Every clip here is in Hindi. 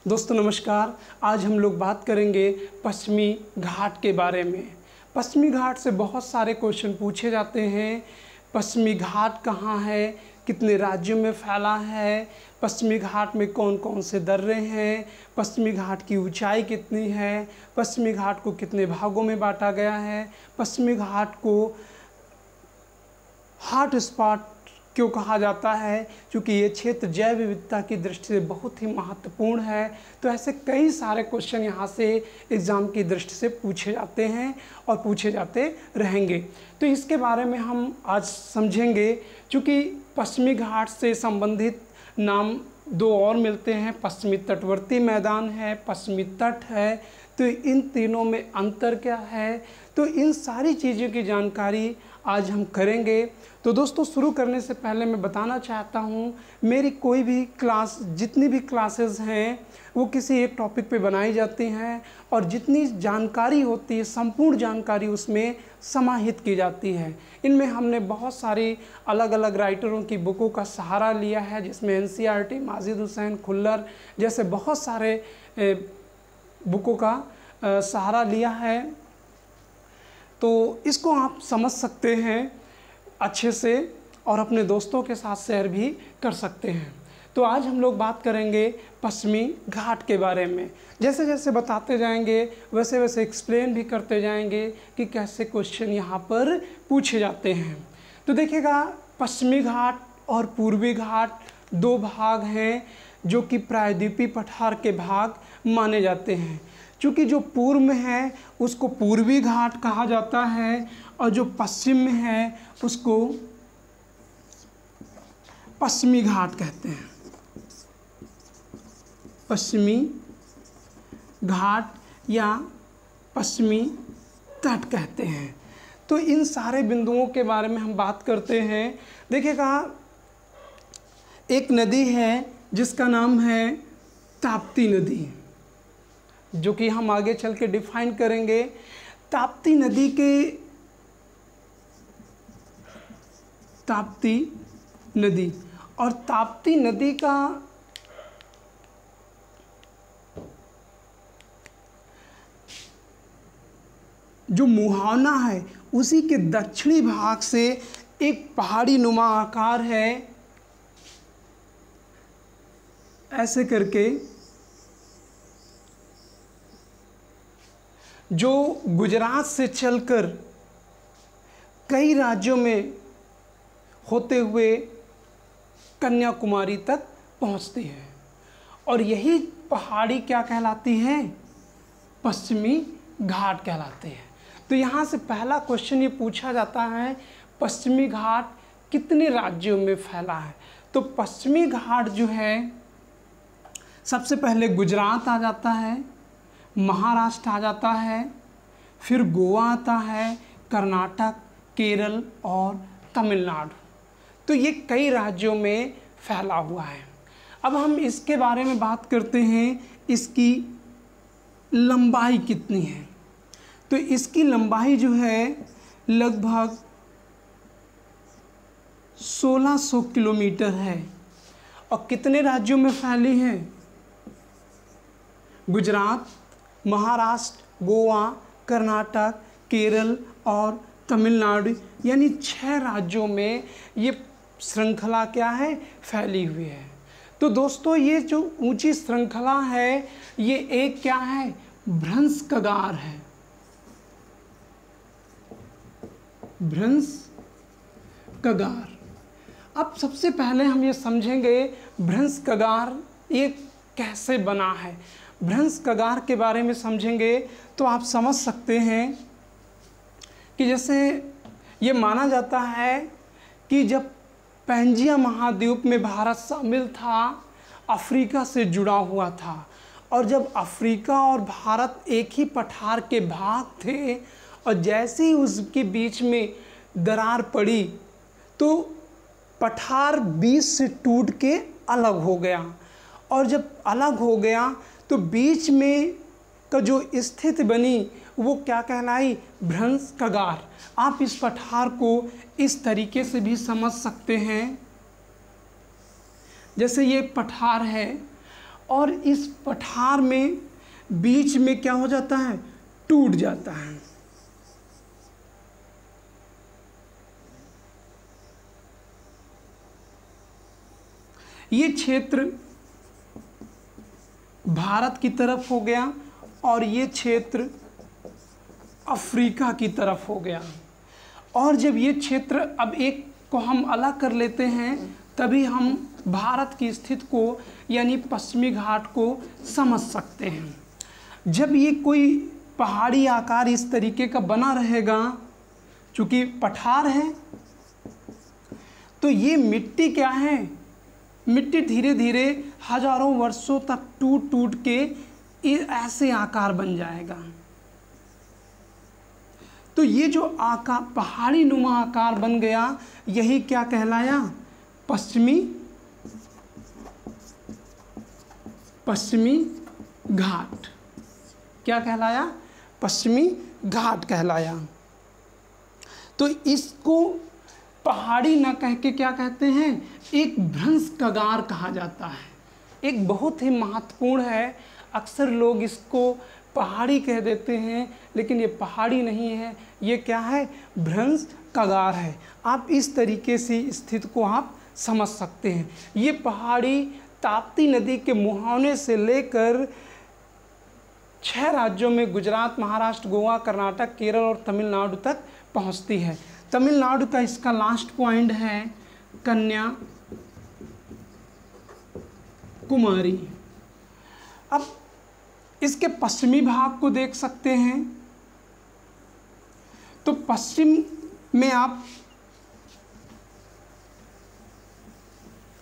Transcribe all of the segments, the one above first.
दोस्तों नमस्कार। आज हम लोग बात करेंगे पश्चिमी घाट के बारे में। पश्चिमी घाट से बहुत सारे क्वेश्चन पूछे जाते हैं। पश्चिमी घाट कहाँ है, कितने राज्यों में फैला है, पश्चिमी घाट में कौन कौन से दर्रे हैं, पश्चिमी घाट की ऊंचाई कितनी है, पश्चिमी घाट को कितने भागों में बांटा गया है, पश्चिमी घाट को हॉट स्पॉट क्यों कहा जाता है, क्योंकि ये क्षेत्र जैव विविधता की दृष्टि से बहुत ही महत्वपूर्ण है। तो ऐसे कई सारे क्वेश्चन यहाँ से एग्ज़ाम की दृष्टि से पूछे जाते हैं और पूछे जाते रहेंगे। तो इसके बारे में हम आज समझेंगे। क्योंकि पश्चिमी घाट से संबंधित नाम दो और मिलते हैं, पश्चिमी तटवर्ती मैदान है, पश्चिमी तट है। तो इन तीनों में अंतर क्या है, तो इन सारी चीज़ों की जानकारी आज हम करेंगे। तो दोस्तों शुरू करने से पहले मैं बताना चाहता हूँ, मेरी कोई भी क्लास, जितनी भी क्लासेस हैं वो किसी एक टॉपिक पे बनाई जाती हैं और जितनी जानकारी होती है संपूर्ण जानकारी उसमें समाहित की जाती है। इनमें हमने बहुत सारी अलग अलग राइटरों की बुकों का सहारा लिया है, जिसमें NCERT, माजिद हुसैन, खुल्लर जैसे बहुत सारे बुकों का सहारा लिया है। तो इसको आप समझ सकते हैं अच्छे से और अपने दोस्तों के साथ शेयर भी कर सकते हैं। तो आज हम लोग बात करेंगे पश्चिमी घाट के बारे में। जैसे जैसे बताते जाएंगे वैसे वैसे एक्सप्लेन भी करते जाएंगे कि कैसे क्वेश्चन यहाँ पर पूछे जाते हैं। तो देखिएगा, पश्चिमी घाट और पूर्वी घाट दो भाग हैं जो कि प्रायद्वीपीय पठार के भाग माने जाते हैं। क्योंकि जो पूर्व में है उसको पूर्वी घाट कहा जाता है और जो पश्चिम में है उसको पश्चिमी घाट कहते हैं, पश्चिमी घाट या पश्चिमी तट कहते हैं। तो इन सारे बिंदुओं के बारे में हम बात करते हैं। देखिएगा, एक नदी है जिसका नाम है ताप्ती नदी, जो कि हम आगे चल के डिफाइन करेंगे। ताप्ती नदी और ताप्ती नदी का जो मुहाना है उसी के दक्षिणी भाग से एक पहाड़ी नुमा आकार है, ऐसे करके, जो गुजरात से चलकर कई राज्यों में होते हुए कन्याकुमारी तक पहुंचती है। और यही पहाड़ी क्या कहलाती है, पश्चिमी घाट कहलाते हैं। तो यहाँ से पहला क्वेश्चन ये पूछा जाता है, पश्चिमी घाट कितने राज्यों में फैला है। तो पश्चिमी घाट जो है सबसे पहले गुजरात आ जाता है, महाराष्ट्र आ जाता है, फिर गोवा आता है, कर्नाटक, केरल और तमिलनाडु। तो ये कई राज्यों में फैला हुआ है। अब हम इसके बारे में बात करते हैं, इसकी लंबाई कितनी है। तो इसकी लंबाई जो है लगभग 1600 किलोमीटर है। और कितने राज्यों में फैली है, गुजरात, महाराष्ट्र, गोवा, कर्नाटक, केरल और तमिलनाडु, यानी 6 राज्यों में ये श्रृंखला क्या है, फैली हुई है। तो दोस्तों ये जो ऊंची श्रृंखला है ये एक क्या है, भ्रंश कगार है। भ्रंश कगार। अब सबसे पहले हम ये समझेंगे भ्रंश कगार ये कैसे बना है। भ्रंश कगार के बारे में समझेंगे तो आप समझ सकते हैं कि जैसे ये माना जाता है कि जब पैंजिया महाद्वीप में भारत शामिल था, अफ्रीका से जुड़ा हुआ था, और जब अफ्रीका और भारत एक ही पठार के भाग थे और जैसे ही उसके बीच में दरार पड़ी तो पठार बीच से टूट के अलग हो गया। और जब अलग हो गया तो बीच में का जो स्थिति बनी वो क्या कहलाई, भ्रंश कगार। आप इस पठार को इस तरीके से भी समझ सकते हैं, जैसे ये पठार है और इस पठार में बीच में क्या हो जाता है, टूट जाता है। ये क्षेत्र भारत की तरफ हो गया और ये क्षेत्र अफ्रीका की तरफ हो गया। और जब ये क्षेत्र अब एक को हम अलग कर लेते हैं तभी हम भारत की स्थिति को यानी पश्चिमी घाट को समझ सकते हैं। जब ये कोई पहाड़ी आकार इस तरीके का बना रहेगा, चूँकि पठार है तो ये मिट्टी क्या है, मिट्टी धीरे धीरे हजारों वर्षों तक टूट टूट के ऐसे आकार बन जाएगा। तो ये जो आकार पहाड़ी नुमा आकार बन गया, यही क्या कहलाया, पश्चिमी घाट। क्या कहलाया, पश्चिमी घाट कहलाया। तो इसको पहाड़ी न कह के क्या कहते हैं, एक भ्रंश कगार कहा जाता है। एक बहुत ही महत्वपूर्ण है, अक्सर लोग इसको पहाड़ी कह देते हैं लेकिन ये पहाड़ी नहीं है, ये क्या है, भ्रंश कगार है। आप इस तरीके से स्थिति को आप समझ सकते हैं। ये पहाड़ी ताप्ती नदी के मुहाने से लेकर 6 राज्यों में गुजरात, महाराष्ट्र, गोवा, कर्नाटक, केरल और तमिलनाडु तक पहुंचती है। तमिलनाडु का इसका लास्ट पॉइंट है कन्याकुमारी। अब इसके पश्चिमी भाग को देख सकते हैं, तो पश्चिम में आप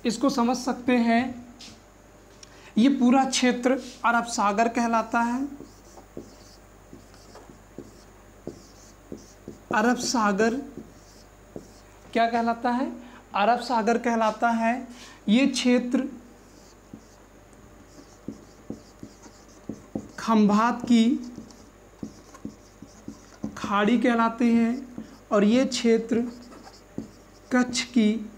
इसको समझ सकते हैं, ये पूरा क्षेत्र अरब सागर कहलाता है। अरब सागर क्या कहलाता है, अरब सागर कहलाता है। ये क्षेत्र खंभात की खाड़ी कहलाते हैं और ये क्षेत्र कच्छ की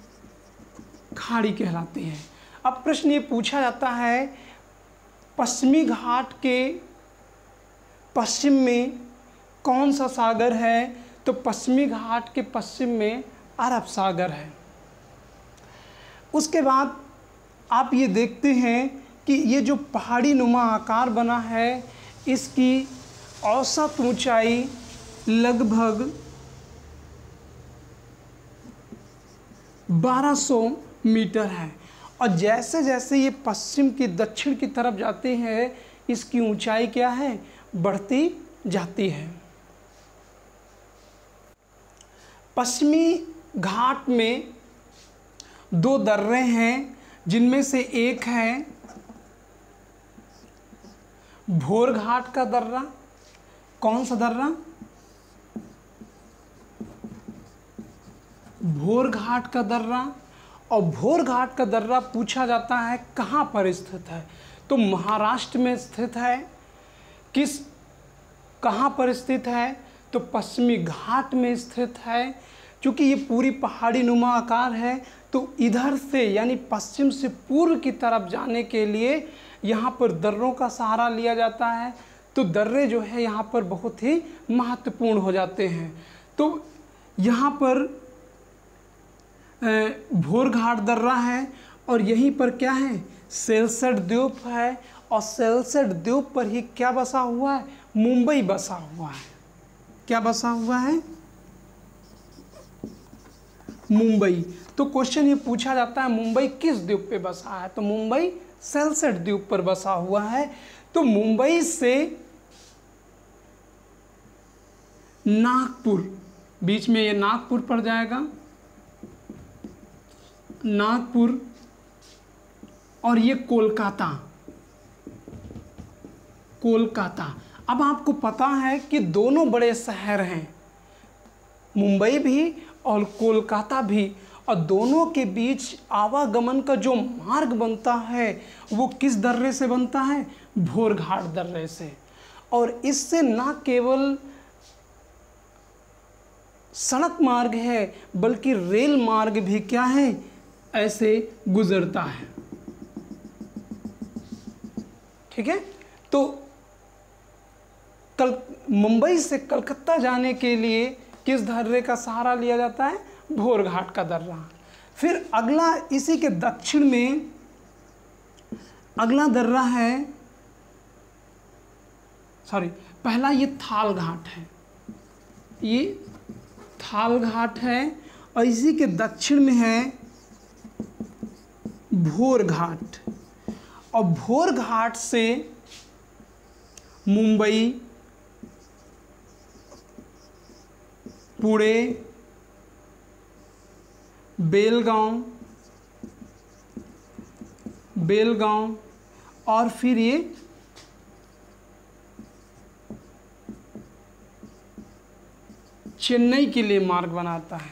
खाड़ी कहलाते हैं। अब प्रश्न ये पूछा जाता है, पश्चिमी घाट के पश्चिम में कौन सा सागर है, तो पश्चिमी घाट के पश्चिम में अरब सागर है। उसके बाद आप ये देखते हैं कि ये जो पहाड़ी नुमा आकार बना है, इसकी औसत ऊंचाई लगभग 1200 मीटर है। और जैसे जैसे ये पश्चिम की दक्षिण की तरफ जाते हैं, इसकी ऊंचाई क्या है, बढ़ती जाती है। पश्चिमी घाट में 2 दर्रे हैं, जिनमें से एक है भोर घाट का दर्रा। कौन सा दर्रा, भोर घाट का दर्रा। और भोर घाट का दर्रा पूछा जाता है कहाँ पर स्थित है, तो महाराष्ट्र में स्थित है। कहाँ पर स्थित है, तो पश्चिमी घाट में स्थित है। क्योंकि ये पूरी पहाड़ी नुमा आकार है, तो इधर से यानी पश्चिम से पूर्व की तरफ जाने के लिए यहाँ पर दर्रों का सहारा लिया जाता है। तो दर्रे जो है यहाँ पर बहुत ही महत्वपूर्ण हो जाते हैं। तो यहाँ पर भोर घाट दर्रा है और यहीं पर क्या है, सेलसट द्वीप है। और सेलसट द्वीप पर ही क्या बसा हुआ है, मुंबई बसा हुआ है। क्या बसा हुआ है, मुंबई। तो क्वेश्चन ये पूछा जाता है मुंबई किस द्वीप पे बसा है, तो मुंबई सेलसट द्वीप पर बसा हुआ है। तो मुंबई से नागपुर, बीच में ये नागपुर पड़ जाएगा, नागपुर, और ये कोलकाता। कोलकाता। अब आपको पता है कि दोनों बड़े शहर हैं, मुंबई भी और कोलकाता भी, और दोनों के बीच आवागमन का जो मार्ग बनता है वो किस दर्रे से बनता है, भोर घाट दर्रे से। और इससे न केवल सड़क मार्ग है बल्कि रेल मार्ग भी क्या है, ऐसे गुजरता है। ठीक है। तो मुंबई से कलकत्ता जाने के लिए किस दर्रे का सहारा लिया जाता है? भोर घाट का दर्रा। फिर अगला इसी के दक्षिण में अगला दर्रा है, पहला ये थाल घाट है, ये थाल घाट है, और इसी के दक्षिण में है भोर घाट। और भोर घाट से मुंबई, पुणे, बेलगांव और फिर ये चेन्नई के लिए मार्ग बनाता है।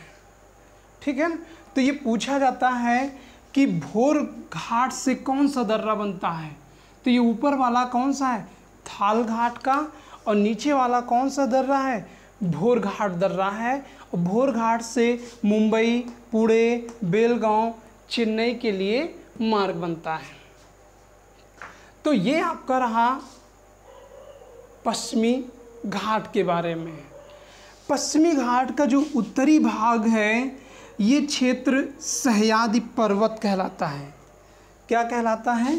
ठीक है ना। तो ये पूछा जाता है कि भोर घाट से कौन सा दर्रा बनता है? तो ये ऊपर वाला कौन सा है? थाल घाट का। और नीचे वाला कौन सा दर्रा है? भोर घाट दर्रा है। और भोर घाट से मुंबई, पुणे, बेलगांव, चेन्नई के लिए मार्ग बनता है। तो ये आपका रहा पश्चिमी घाट के बारे में। पश्चिमी घाट का जो उत्तरी भाग है, ये क्षेत्र सह्याद्री पर्वत कहलाता है। क्या कहलाता है?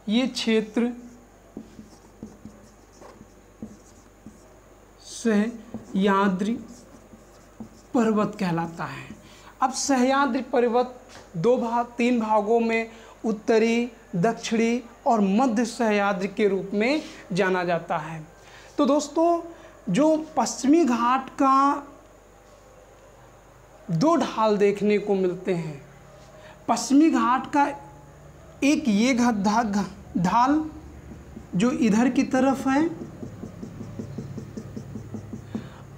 ये क्षेत्र सह्याद्री पर्वत कहलाता है। अब सह्याद्री पर्वत तीन भागों में उत्तरी, दक्षिणी और मध्य सह्याद्री के रूप में जाना जाता है। तो दोस्तों, जो पश्चिमी घाट का दो ढाल देखने को मिलते हैं। पश्चिमी घाट का एक ये ढाल जो इधर की तरफ है,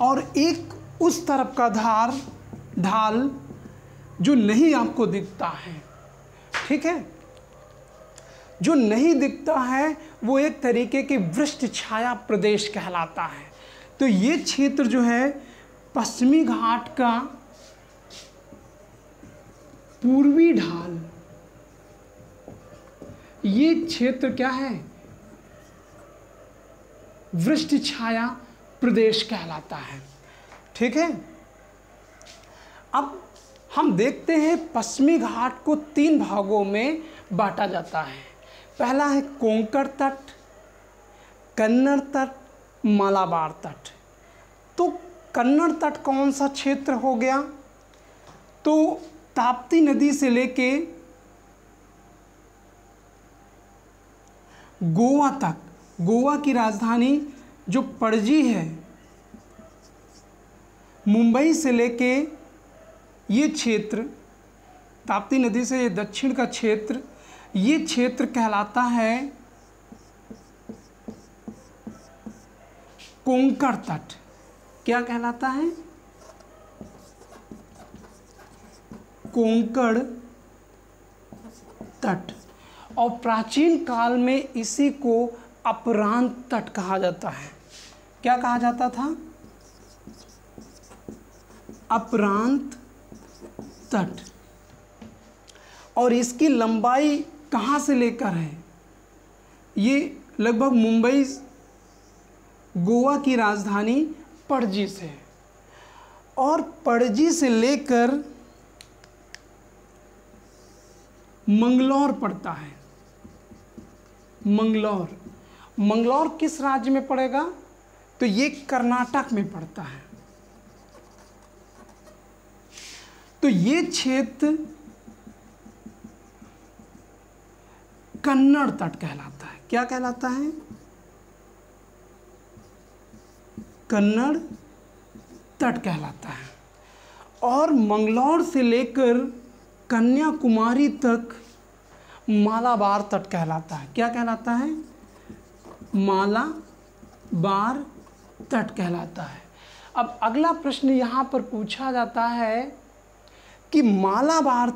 और एक उस तरफ का ढाल जो नहीं आपको दिखता है। ठीक है। जो नहीं दिखता है वो एक तरीके के वृष्टि छाया प्रदेश कहलाता है। तो ये क्षेत्र जो है पश्चिमी घाट का पूर्वी ढाल, ये क्षेत्र क्या है? वृष्टि छाया प्रदेश कहलाता है। ठीक है। अब हम देखते हैं पश्चिमी घाट को तीन भागों में बांटा जाता है। पहला है कोंकण तट, कन्नड़ तट, मालाबार तट। तो कन्नड़ तट कौन सा क्षेत्र हो गया? तो ताप्ती नदी से लेके गोवा तक, गोवा की राजधानी जो पणजी है, मुंबई से लेके ये क्षेत्र, ताप्ती नदी से ये दक्षिण का क्षेत्र, ये क्षेत्र कहलाता है कोंकण तट। क्या कहलाता है? कोंकण तट। और प्राचीन काल में इसी को अपरांत तट कहा जाता है। क्या कहा जाता था? अपरांत तट। और इसकी लंबाई कहाँ से लेकर है? ये लगभग मुंबई, गोवा की राजधानी पणजी से, और पणजी से लेकर मंगलौर पड़ता है। मंगलौर किस राज्य में पड़ेगा? तो ये कर्नाटक में पड़ता है। तो ये क्षेत्र कन्नड़ तट कहलाता है। क्या कहलाता है? कन्नड़ तट कहलाता है। और मंगलौर से लेकर कन्याकुमारी तक मालाबार तट कहलाता है। क्या कहलाता है? मालाबार तट कहलाता है। अब अगला प्रश्न यहाँ पर पूछा जाता है कि मालाबार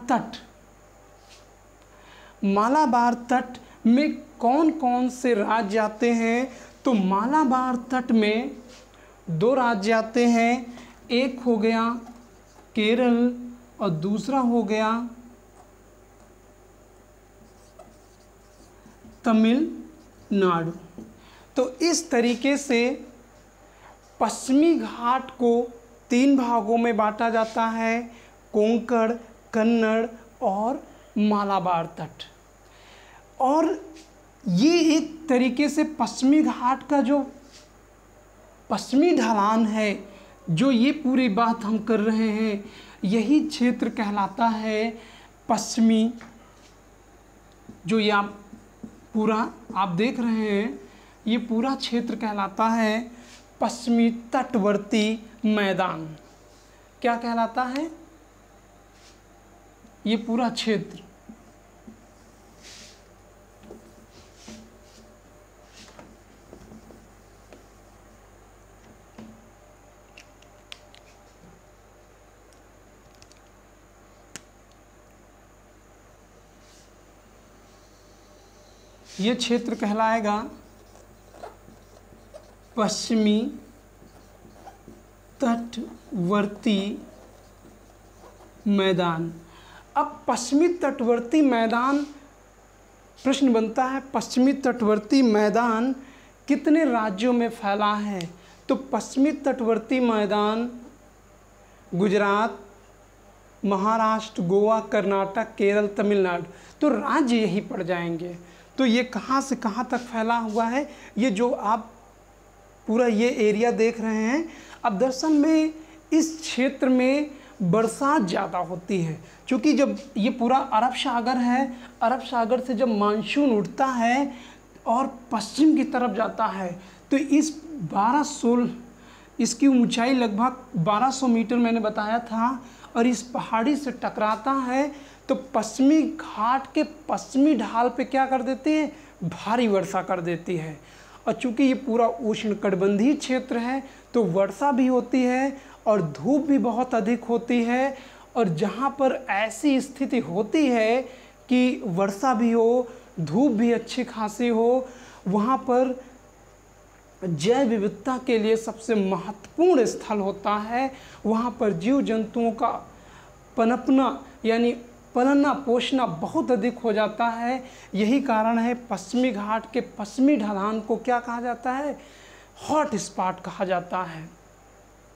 तट में कौन कौन से राज्य आते हैं? तो मालाबार तट में दो राज्य आते हैं। एक हो गया केरल और दूसरा हो गया तमिलनाडु। तो इस तरीके से पश्चिमी घाट को 3 भागों में बांटा जाता है, कोंकण, कन्नड़ और मालाबार तट। और ये एक तरीके से पश्चिमी घाट का जो पश्चिमी ढलान है, जो ये पूरी बात हम कर रहे हैं, यही क्षेत्र कहलाता है पश्चिमी, जो ये आप पूरा आप देख रहे हैं, ये पूरा क्षेत्र कहलाता है पश्चिमी तटवर्ती मैदान। क्या कहलाता है? ये पूरा क्षेत्र ये क्षेत्र कहलाएगा पश्चिमी तटवर्ती मैदान। अब पश्चिमी तटवर्ती मैदान, प्रश्न बनता है पश्चिमी तटवर्ती मैदान कितने राज्यों में फैला है? तो पश्चिमी तटवर्ती मैदान गुजरात, महाराष्ट्र, गोवा, कर्नाटक, केरल, तमिलनाडु, तो राज्य यही पड़ जाएंगे। तो ये कहाँ से कहाँ तक फैला हुआ है? ये जो आप पूरा ये एरिया देख रहे हैं, अब दरअसल में इस क्षेत्र में बरसात ज़्यादा होती है, क्योंकि जब ये पूरा अरब सागर है, अरब सागर से जब मानसून उठता है और पश्चिम की तरफ जाता है, तो इस 1216 इसकी ऊंचाई लगभग 1200 मीटर मैंने बताया था, और इस पहाड़ी से टकराता है तो पश्चिमी घाट के पश्चिमी ढाल पे क्या कर देती है? भारी वर्षा कर देती है। और चूँकि ये पूरा उष्णकटिबंधीय क्षेत्र है तो वर्षा भी होती है और धूप भी बहुत अधिक होती है। और जहाँ पर ऐसी स्थिति होती है कि वर्षा भी हो, धूप भी अच्छी खासी हो, वहाँ पर जैव विविधता के लिए सबसे महत्वपूर्ण स्थल होता है। वहाँ पर जीव जंतुओं का पनपना यानी पलना पोषना बहुत अधिक हो जाता है। यही कारण है पश्चिमी घाट के पश्चिमी ढलान को क्या कहा जाता है? हॉट स्पॉट कहा जाता है,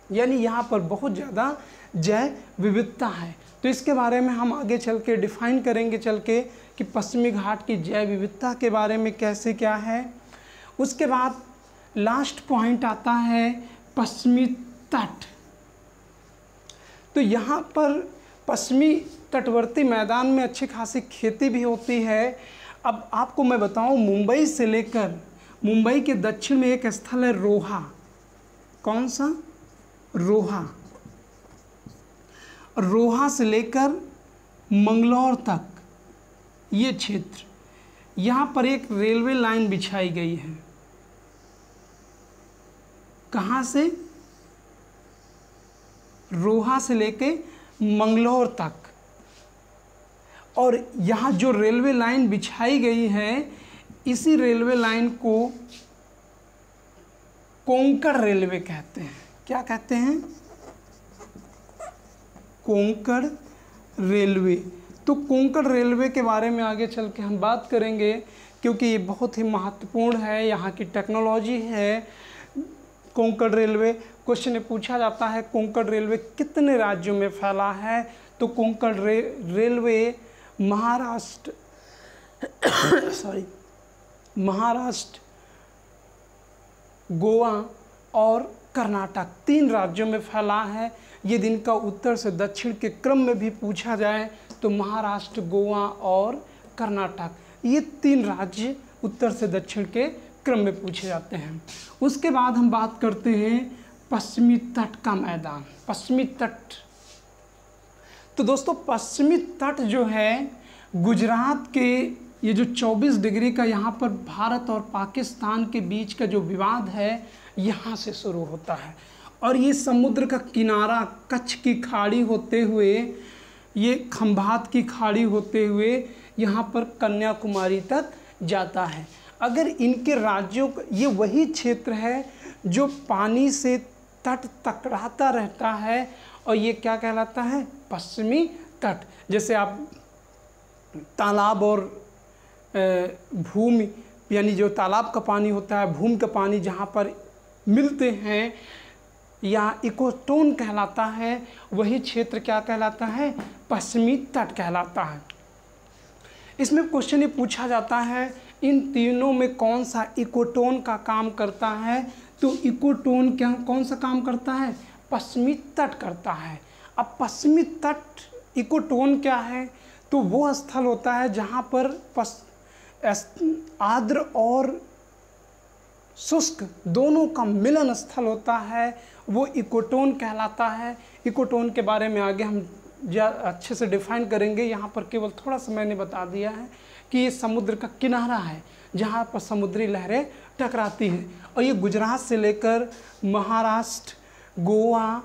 यानी यहाँ पर बहुत ज़्यादा जैव विविधता है। तो इसके बारे में हम आगे चल के डिफाइन करेंगे चल के कि पश्चिमी घाट की जैव विविधता के बारे में कैसे क्या है। उसके बाद लास्ट पॉइंट आता है पश्चिमी तट। तो यहाँ पर पश्चिमी तटवर्ती मैदान में अच्छी खासी खेती भी होती है। अब आपको मैं बताऊं, मुंबई से लेकर, मुंबई के दक्षिण में एक स्थल है रोहा। कौन सा? रोहा। रोहा से लेकर मंगलौर तक ये क्षेत्र, यहाँ पर एक रेलवे लाइन बिछाई गई है। कहाँ से? रोहा से लेके मंगलौर तक। और यहाँ जो रेलवे लाइन बिछाई गई है, इसी रेलवे लाइन को कोंकण रेलवे कहते हैं। क्या कहते हैं? कोंकण रेलवे। तो कोंकण रेलवे के बारे में आगे चल के हम बात करेंगे, क्योंकि ये बहुत ही महत्वपूर्ण है, यहाँ की टेक्नोलॉजी है। कोंकण रेलवे क्वेश्चन में पूछा जाता है कोंकण रेलवे कितने राज्यों में फैला है? तो कोंकण रेलवे महाराष्ट्र महाराष्ट्र, गोवा और कर्नाटक 3 राज्यों में फैला है। यदि इनका उत्तर से दक्षिण के क्रम में भी पूछा जाए तो महाराष्ट्र, गोवा और कर्नाटक, ये 3 राज्य उत्तर से दक्षिण के क्रम में पूछे जाते हैं। उसके बाद हम बात करते हैं पश्चिमी तट का मैदान। पश्चिमी तट, तो दोस्तों पश्चिमी तट जो है गुजरात के, ये जो 24 डिग्री का यहाँ पर भारत और पाकिस्तान के बीच का जो विवाद है, यहाँ से शुरू होता है। और ये समुद्र का किनारा कच्छ की खाड़ी होते हुए, ये खंभात की खाड़ी होते हुए यहाँ पर कन्याकुमारी तक जाता है। अगर इनके राज्यों का, ये वही क्षेत्र है जो पानी से तट टकराता रहता है और ये क्या कहलाता है, पश्चिमी तट। जैसे आप तालाब और भूमि, यानी जो तालाब का पानी होता है, भूमि का पानी जहाँ पर मिलते हैं, या इकोटोन कहलाता है, वही क्षेत्र क्या कहलाता है, पश्चिमी तट कहलाता है। इसमें क्वेश्चन ये पूछा जाता है इन तीनों में कौन सा इकोटोन का काम करता है, तो इकोटोन क्या कौन सा काम करता है, पश्चिमी तट करता है। अब पश्चिमी तट इकोटोन क्या है, तो वो स्थल होता है जहाँ पर आर्द्र और शुष्क दोनों का मिलन स्थल होता है, वो इकोटोन कहलाता है। इकोटोन के बारे में आगे हम अच्छे से डिफाइन करेंगे, यहाँ पर केवल थोड़ा सा मैंने बता दिया है कि ये समुद्र का किनारा है जहाँ पर समुद्री लहरें टकराती हैं, और ये गुजरात से लेकर महाराष्ट्र, गोवा,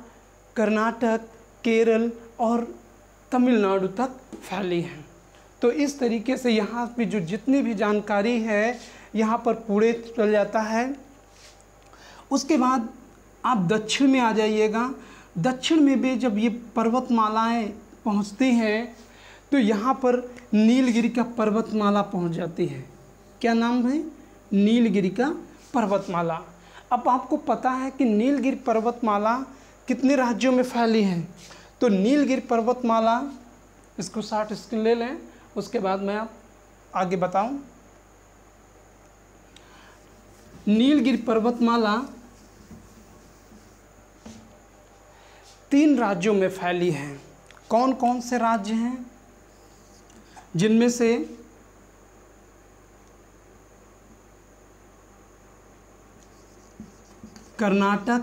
कर्नाटक, केरल और तमिलनाडु तक फैली हैं। तो इस तरीके से यहाँ पे जो जितनी भी जानकारी है यहाँ पर पूरे चल जाता है। उसके बाद आप दक्षिण में आ जाइएगा। दक्षिण में भी जब ये पर्वतमालाएं पहुँचती हैं तो यहाँ पर नीलगिरी का पर्वतमाला पहुँच जाती है। क्या नाम है, नीलगिरी का पर्वतमाला। अब आपको पता है कि नीलगिरी पर्वतमाला कितने राज्यों में फैली है, तो नीलगिरी पर्वतमाला, इसको शॉर्ट स्क्रीन ले लें, उसके बाद मैं आप आगे बताऊं। नीलगिरी पर्वतमाला 3 राज्यों में फैली है। कौन कौन से राज्य हैं, जिनमें से कर्नाटक,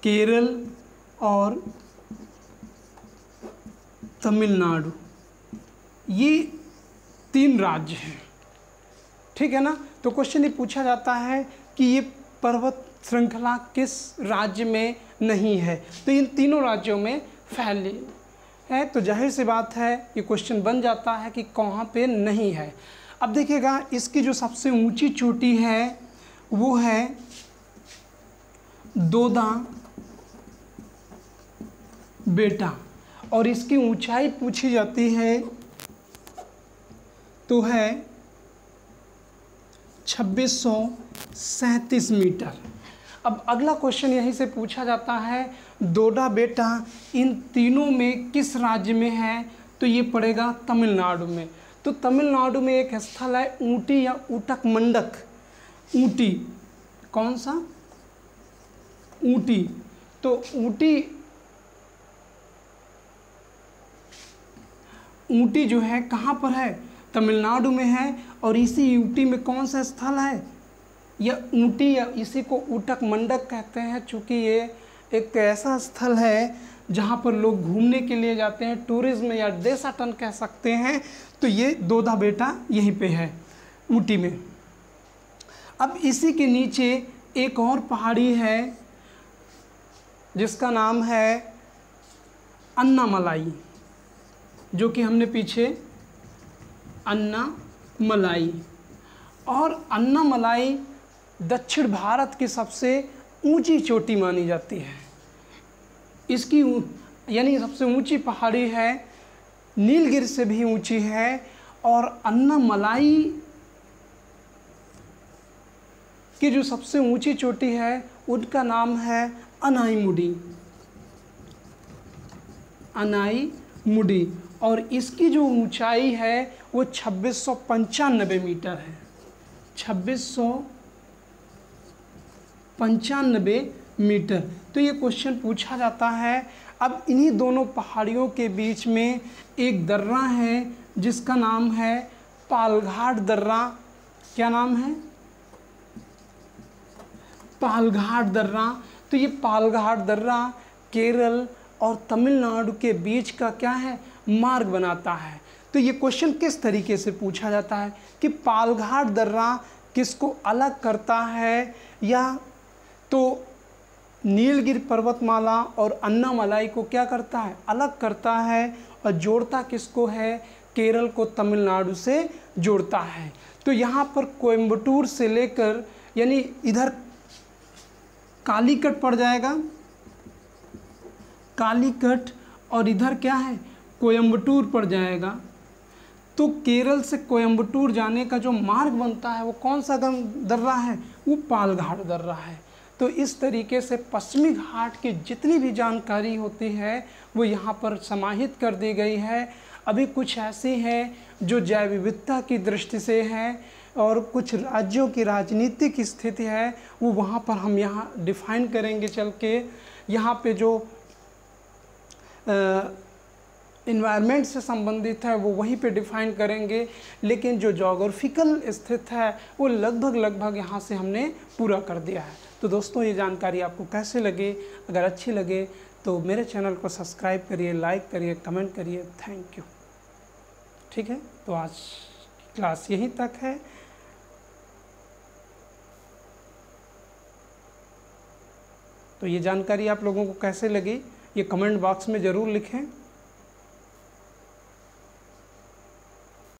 केरल और तमिलनाडु, ये 3 राज्य हैं। ठीक है ना। तो क्वेश्चन ये पूछा जाता है कि ये पर्वत श्रृंखला किस राज्य में नहीं है, तो इन तीनों राज्यों में फैली है। तो जाहिर सी बात है ये क्वेश्चन बन जाता है कि कहाँ पे नहीं है। अब देखिएगा, इसकी जो सबसे ऊंची चोटी है वो है दोदा बेटा, और इसकी ऊंचाई पूछी जाती है तो है 2637 मीटर। अब अगला क्वेश्चन यहीं से पूछा जाता है, दोदा बेटा इन तीनों में किस राज्य में है, तो ये पड़ेगा तमिलनाडु में। तो तमिलनाडु में एक स्थल है ऊटी या ऊटक मंडक। ऊटी, कौन सा, ऊटी। तो ऊटी जो है कहाँ पर है, तमिलनाडु में है। और इसी ऊटी में कौन सा स्थल है, यह ऊटी, या इसी को ऊटक मंडक कहते हैं, चूँकि ये एक ऐसा स्थल है जहाँ पर लोग घूमने के लिए जाते हैं, टूरिज्म या देशाटन कह सकते हैं। तो ये दोदा बेटा यहीं पे है, ऊटी में। अब इसी के नीचे एक और पहाड़ी है जिसका नाम है अन्नामलाई, जो कि हमने पीछे अन्नामलाई, और अन्नामलाई दक्षिण भारत की सबसे ऊंची चोटी मानी जाती है। इसकी यानी सबसे ऊंची पहाड़ी है, नीलगिरी से भी ऊंची है। और अन्नामलाई की जो सबसे ऊंची चोटी है उनका नाम है अनाईमुडी, अनाईमुडी। और इसकी जो ऊंचाई है वो 2695 मीटर है, 2695 मीटर। तो ये क्वेश्चन पूछा जाता है। अब इन्हीं दोनों पहाड़ियों के बीच में एक दर्रा है जिसका नाम है पालघाट दर्रा। क्या नाम है, पालघाट दर्रा। तो ये पालघाट दर्रा केरल और तमिलनाडु के बीच का क्या है, मार्ग बनाता है। तो ये क्वेश्चन किस तरीके से पूछा जाता है कि पालघाट दर्रा किसको अलग करता है, या तो नीलगिरी पर्वतमाला और अन्नामलाई को क्या करता है, अलग करता है, और जोड़ता किसको है, केरल को तमिलनाडु से जोड़ता है। तो यहाँ पर कोयम्बटूर से लेकर, यानी इधर कालीकट पड़ जाएगा, कालीकट, और इधर क्या है, कोयम्बटूर पड़ जाएगा। तो केरल से कोयम्बटूर जाने का जो मार्ग बनता है वो कौन सा दर्रा है, वो पालघाट दर्रा है। तो इस तरीके से पश्चिमी घाट की जितनी भी जानकारी होती है वो यहाँ पर समाहित कर दी गई है। अभी कुछ ऐसी हैं जो जैव विविधता की दृष्टि से हैं, और कुछ राज्यों की राजनीतिक स्थिति है वो वहाँ पर हम यहाँ डिफाइन करेंगे चल के। यहाँ पे जो इन्वायरमेंट से संबंधित है वो वहीं पे डिफाइन करेंगे, लेकिन जो जोग्राफिकल स्थित है वो लगभग यहाँ से हमने पूरा कर दिया है। तो दोस्तों ये जानकारी आपको कैसे लगे, अगर अच्छी लगे तो मेरे चैनल को सब्सक्राइब करिए, लाइक करिए, कमेंट करिए। Thank you. ठीक है, तो आज की क्लास यहीं तक है। तो ये जानकारी आप लोगों को कैसे लगी ये कमेंट बॉक्स में ज़रूर लिखें।